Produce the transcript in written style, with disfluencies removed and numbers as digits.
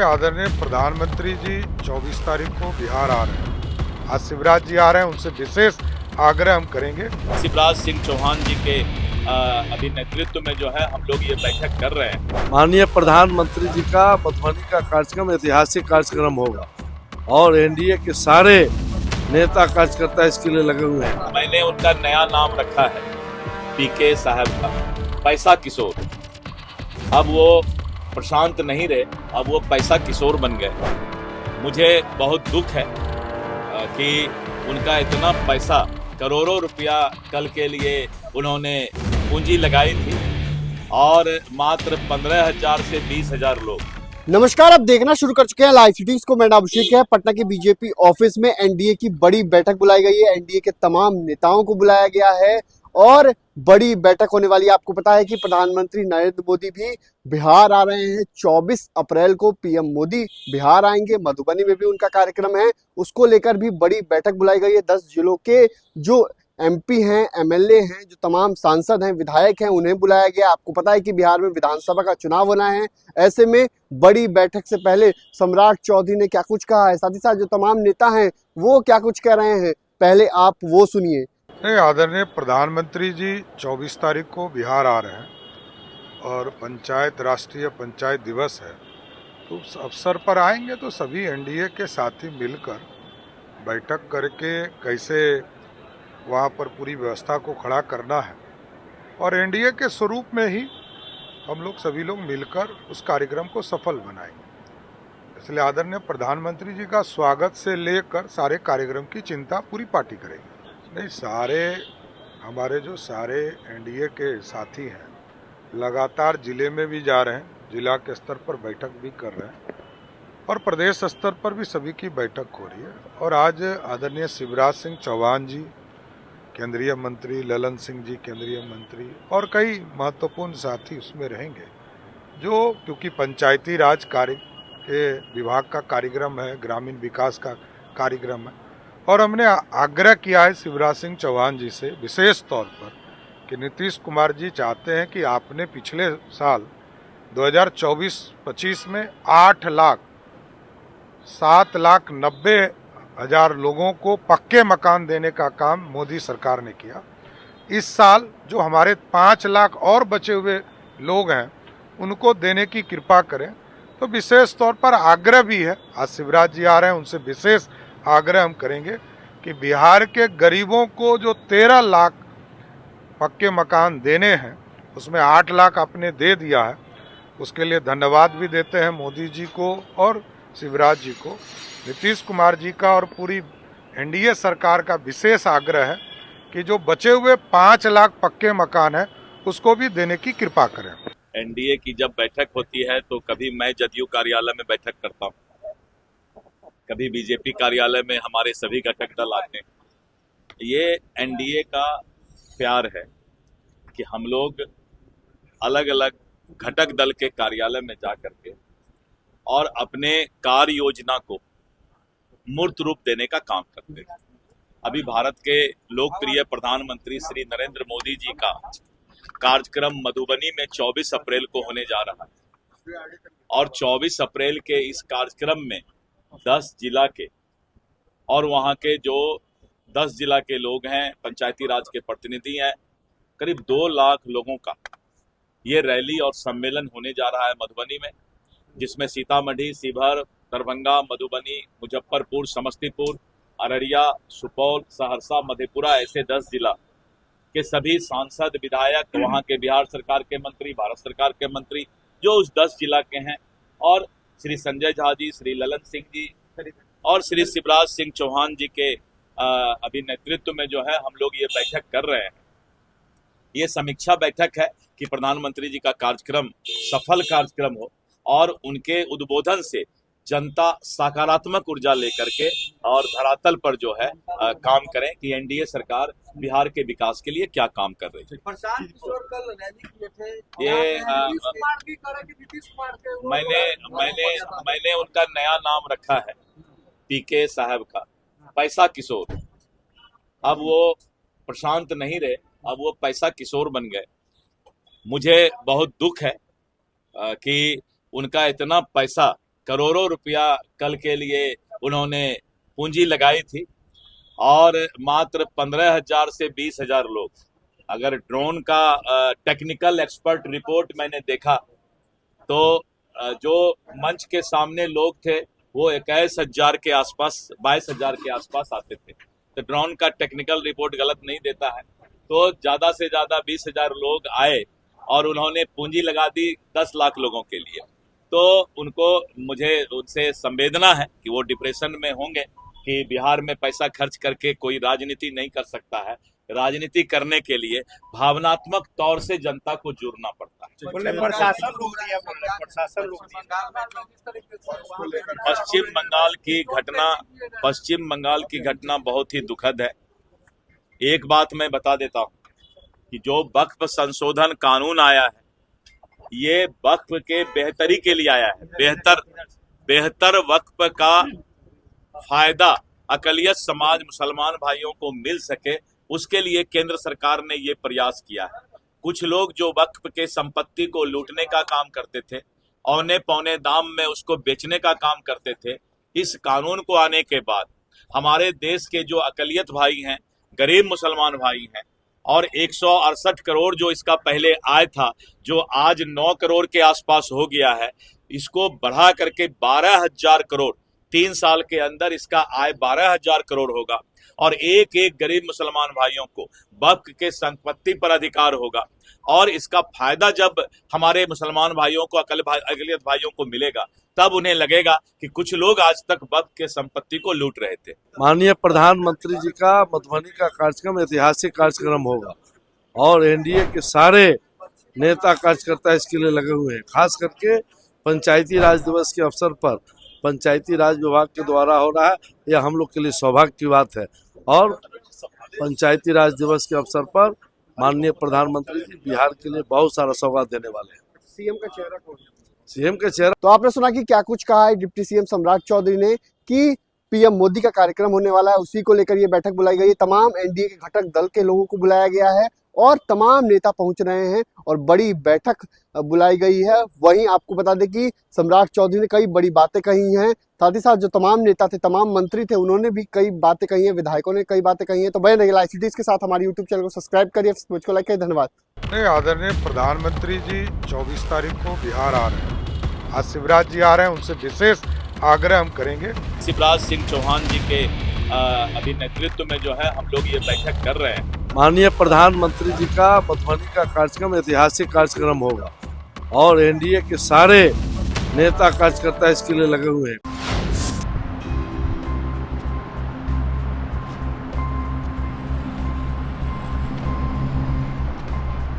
आदरणीय प्रधानमंत्री जी 24 तारीख को बिहार आ रहे हैं। आज शिवराज जी आ रहे हैं, उनसे विशेष आग्रह हम करेंगे। शिवराज सिंह चौहान जी के अभी नेतृत्व में जो है हम लोग ये बैठक कर रहे हैं। माननीय प्रधानमंत्री जी का मधुबनी का कार्यक्रम ऐतिहासिक कार्यक्रम होगा और एनडीए के सारे नेता कार्यकर्ता इसके लिए लगे हुए हैं। मैंने उनका नया नाम रखा है पीके साहब का, पैसा किशोर। अब वो प्रशांत नहीं रहे, अब वो पैसा किशोर बन गए। मुझे बहुत दुख है कि उनका इतना पैसा, करोड़ों रुपया कल के लिए उन्होंने पूंजी लगाई थी और मात्र 15,000 से 20,000 लोग। नमस्कार, आप देखना शुरू कर चुके हैं लाइव सिटीज को। मैं अभिषेक है। पटना के बीजेपी ऑफिस में एनडीए की बड़ी बैठक बुलाई गई है। एनडीए के तमाम नेताओं को बुलाया गया है और बड़ी बैठक होने वाली है। आपको पता है कि प्रधानमंत्री नरेंद्र मोदी भी बिहार आ रहे हैं। 24 अप्रैल को पीएम मोदी बिहार आएंगे। मधुबनी में भी उनका कार्यक्रम है, उसको लेकर भी बड़ी बैठक बुलाई गई है। 10 जिलों के जो एमपी हैं, एमएलए हैं, जो तमाम सांसद हैं, विधायक हैं, उन्हें बुलाया गया। आपको पता है कि बिहार में विधानसभा का चुनाव होना है। ऐसे में बड़ी बैठक से पहले सम्राट चौधरी ने क्या कुछ कहा है, साथ ही साथ जो तमाम नेता हैं वो क्या कुछ कह रहे हैं, पहले आप वो सुनिए। आदरणीय प्रधानमंत्री जी 24 तारीख को बिहार आ रहे हैं और राष्ट्रीय पंचायत दिवस है, तो उस अवसर पर आएंगे तो सभी एनडीए के साथी मिलकर बैठक करके कैसे वहाँ पर पूरी व्यवस्था को खड़ा करना है और एनडीए के स्वरूप में ही हम लोग सभी लोग मिलकर उस कार्यक्रम को सफल बनाएंगे। इसलिए आदरणीय प्रधानमंत्री जी का स्वागत से लेकर सारे कार्यक्रम की चिंता पूरी पार्टी करेगी। नहीं, हमारे जो सारे एनडीए के साथी हैं लगातार जिले में भी जा रहे हैं, जिला के स्तर पर बैठक भी कर रहे हैं और प्रदेश स्तर पर भी सभी की बैठक हो रही है। और आज आदरणीय शिवराज सिंह चौहान जी केंद्रीय मंत्री, ललन सिंह जी केंद्रीय मंत्री और कई महत्वपूर्ण साथी उसमें रहेंगे, जो क्योंकि पंचायती राज कार्य के विभाग का कार्यक्रम है, ग्रामीण विकास का कार्यक्रम है। और हमने आग्रह किया है शिवराज सिंह चौहान जी से विशेष तौर पर कि नीतीश कुमार जी चाहते हैं कि आपने पिछले साल 2024-25 में 7,90,000 लोगों को पक्के मकान देने का काम मोदी सरकार ने किया। इस साल जो हमारे 5 लाख और बचे हुए लोग हैं उनको देने की कृपा करें। तो विशेष तौर पर आग्रह भी है, आज शिवराज जी आ रहे हैं, उनसे विशेष आग्रह हम करेंगे कि बिहार के गरीबों को जो 13 लाख पक्के मकान देने हैं उसमें 8 लाख आपने दे दिया है, उसके लिए धन्यवाद भी देते हैं मोदी जी को और शिवराज जी को। नीतीश कुमार जी का और पूरी एनडीए सरकार का विशेष आग्रह है कि जो बचे हुए 5 लाख पक्के मकान है उसको भी देने की कृपा करें। एनडीए की जब बैठक होती है तो कभी मैं जदयू कार्यालय में बैठक करता हूँ, कभी बीजेपी कार्यालय में हमारे सभी घटक दल आते हैं। ये एनडीए का प्यार है कि हम लोग अलग अलग घटक दल के कार्यालय में जा करके और अपने कार्य योजना को मूर्त रूप देने का काम करते हैं। अभी भारत के लोकप्रिय प्रधानमंत्री श्री नरेंद्र मोदी जी का कार्यक्रम मधुबनी में 24 अप्रैल को होने जा रहा है और 24 अप्रैल के इस कार्यक्रम में 10 जिला के और वहाँ के जो 10 जिला के लोग हैं, पंचायती राज के प्रतिनिधि हैं, करीब 2 लाख लोगों का ये रैली और सम्मेलन होने जा रहा है मधुबनी में, जिसमें सीतामढ़ी, शिवहर, दरभंगा, मधुबनी, मुजफ्फरपुर, समस्तीपुर, अररिया, सुपौल, सहरसा, मधेपुरा, ऐसे 10 जिला के सभी सांसद, विधायक, वहाँ के बिहार सरकार के मंत्री, भारत सरकार के मंत्री जो उस 10 जिला के हैं, और श्री संजय झा जी, श्री ललन सिंह जी और श्री शिवराज सिंह चौहान जी के अभी नेतृत्व में जो है हम लोग ये बैठक कर रहे हैं। ये समीक्षा बैठक है कि प्रधानमंत्री जी का कार्यक्रम सफल कार्यक्रम हो और उनके उद्बोधन से जनता सकारात्मक ऊर्जा लेकर के और धरातल पर जो है काम करें कि एनडीए सरकार बिहार के विकास के लिए क्या काम कर रही है। प्रशांत किशोर कल रैली किए थे, ये मैंने उनका नया नाम रखा है पीके साहब का, पैसा किशोर। अब वो प्रशांत नहीं रहे, अब वो पैसा किशोर बन गए। मुझे बहुत दुख है कि उनका इतना पैसा, करोड़ों रुपया कल के लिए उन्होंने पूंजी लगाई थी और मात्र 15,000 से 20,000 लोग, अगर ड्रोन का टेक्निकल एक्सपर्ट रिपोर्ट मैंने देखा तो जो मंच के सामने लोग थे वो 21,000 के आसपास, 22,000 के आसपास आते थे। तो ड्रोन का टेक्निकल रिपोर्ट गलत नहीं देता है। तो ज्यादा से ज्यादा 20,000 लोग आए और उन्होंने पूंजी लगा दी 10 लाख लोगों के लिए। तो मुझे उनसे संवेदना है कि वो डिप्रेशन में होंगे कि बिहार में पैसा खर्च करके कोई राजनीति नहीं कर सकता है। राजनीति करने के लिए भावनात्मक तौर से जनता को जुड़ना पड़ता है। पश्चिम बंगाल की घटना बहुत ही दुखद है। एक बात मैं बता देता हूं कि जो वक्फ संशोधन कानून आया है, ये वक्फ के बेहतरी के लिए आया है। बेहतर वक्फ का फायदा अकलियत समाज मुसलमान भाइयों को मिल सके, उसके लिए केंद्र सरकार ने ये प्रयास किया है। कुछ लोग जो वक्फ के संपत्ति को लूटने का काम करते थे, औने पौने दाम में उसको बेचने का काम करते थे, इस कानून को आने के बाद हमारे देश के जो अकलियत भाई हैं, गरीब मुसलमान भाई हैं, और 168 करोड़ जो इसका पहले आय था, जो आज 9 करोड़ के आसपास हो गया है, इसको बढ़ा करके 12,000 करोड़, 3 साल के अंदर इसका आय 12,000 करोड़ होगा और एक एक गरीब मुसलमान भाइयों को वक्फ के संपत्ति पर अधिकार होगा। और इसका फायदा जब हमारे मुसलमान भाइयों को, अकलियत भाइयों को मिलेगा, तब उन्हें लगेगा कि कुछ लोग आज तक वक्फ के संपत्ति को लूट रहे थे। माननीय प्रधानमंत्री जी का मधुबनी का कार्यक्रम ऐतिहासिक कार्यक्रम होगा और एनडीए के सारे नेता कार्यकर्ता इसके लिए लगे हुए हैं। खास करके पंचायती राज दिवस के अवसर पर पंचायती राज विभाग के द्वारा हो रहा है, यह हम लोग के लिए सौभाग्य की बात है। और पंचायती राज दिवस के अवसर पर माननीय प्रधानमंत्री जी बिहार के लिए बहुत सारा सौगात देने वाले हैं। सीएम का चेहरा कौन है? सीएम का चेहरा तो आपने सुना कि क्या कुछ कहा है डिप्टी सीएम सम्राट चौधरी ने कि पीएम मोदी का कार्यक्रम होने वाला है, उसी को लेकर ये बैठक बुलाई गई है। तमाम एनडीए के घटक दल के लोगों को बुलाया गया है और तमाम नेता पहुंच रहे हैं और बड़ी बैठक बुलाई गई है। वहीं आपको बता दें कि सम्राट चौधरी ने कई बड़ी बातें कही हैं, साथ ही साथ जो तमाम नेता थे, तमाम मंत्री थे, उन्होंने भी कई बातें कही हैं, विधायकों ने कई बातें कही हैं। तो बने रहिए लाइव सिटीज के साथ, हमारे यूट्यूब चैनल को सब्सक्राइब करिए, फेसबुक को लाइक करिए। धन्यवाद। आदरणीय प्रधानमंत्री जी 24 तारीख को बिहार आ रहे हैं। आज शिवराज जी आ रहे हैं, उनसे विशेष आग्रह हम करेंगे। शिवराज सिंह चौहान जी के अभी नेतृत्व में जो है हम लोग ये बैठक कर रहे हैं। माननीय प्रधानमंत्री जी का मधुबनी का कार्यक्रम ऐतिहासिक कार्यक्रम होगा और एनडीए के सारे नेता कार्यकर्ता इसके लिए लगे हुए हैं।